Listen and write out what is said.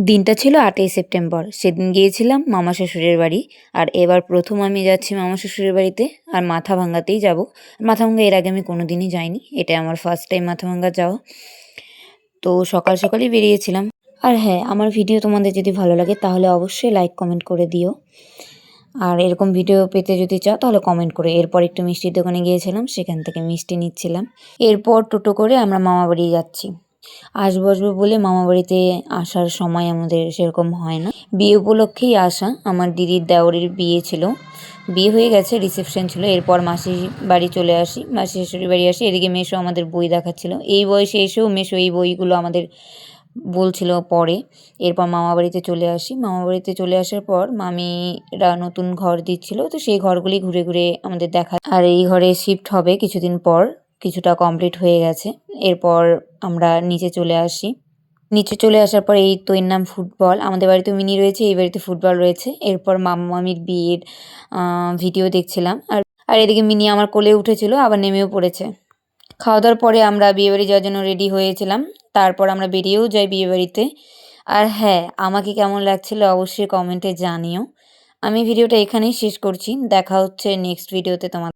দিনটা ছিল ৮ই সেপ্টেম্বর। সেদিন গিয়েছিলাম মামা শ্বশুরের বাড়ি। আর এবার প্রথম আমি যাচ্ছি মামা শ্বশুরের বাড়িতে, আর মাথাভাঙ্গাতেই যাব। মাথাভাঙ্গা এর আগে আমি কোনোদিনই যাইনি। এটাই আমার ফার্স্ট টাইম মাথাভাঙ্গা যাওয়া। তো সকাল সকালই বেরিয়েছিলাম। আর হ্যাঁ, আমার ভিডিও তোমাদের যদি ভালো লাগে তাহলে অবশ্যই লাইক কমেন্ট করে দিও। আর এরকম ভিডিও পেতে যদি চাও তাহলে কমেন্ট করে। এরপর একটু মিষ্টির দোকানে গিয়েছিলাম, সেখান থেকে মিষ্টি নিচ্ছিলাম। এরপর টোটো করে আমরা মামাবাড়ি যাচ্ছি। আসবো বলে মামাবাড়িতে আসার সময় আমাদের সেরকম হয় না। বিয়ে উপলক্ষেই আসা। আমার দিদির দেওরের বিয়ে ছিল, বিয়ে হয়ে গেছে, রিসেপশন ছিল। এরপর মাসির বাড়ি চলে আসি, মাসি শাশুড়ির বাড়ি আসি। এদিকে মেসো আমাদের বই দেখাচ্ছিল। এই বয়সে এসেও মেসো এই বইগুলো আমাদের বলছিল পরে। এরপর মামাবাড়িতে চলে আসি। মামাবাড়িতে চলে আসার পর মামিরা নতুন ঘর দিচ্ছিল, তো সেই ঘরগুলি ঘুরে ঘুরে আমাদের দেখা। আর এই ঘরে শিফট হবে কিছুদিন পর, কিছুটা কমপ্লিট হয়ে গেছে। এরপর আমরা নিচে চলে আসি। নিচে চলে আসার পর এই তো এর নাম ফুটবল। আমাদের বাড়িতে মিনি রয়েছে, এই বাড়িতে ফুটবল রয়েছে। এরপর মামা মামির বিয়ের ভিডিও দেখছিলাম। আর এদিকে মিনি আমার কোলে উঠেছিল, আবার নেমেও পড়েছে। খাওয়া দাওয়ার পরে আমরা বিয়েবাড়ি যাওয়ার জন্য রেডি হয়েছিলাম। তারপর আমরা বেরিয়েও যাই বিয়েবাড়িতে। আর হ্যাঁ, আমাকে কেমন লাগছিল অবশ্যই কমেন্টে জানিও। আমি ভিডিওটা এখানেই শেষ করছি। দেখা হচ্ছে নেক্সট ভিডিওতে তোমার।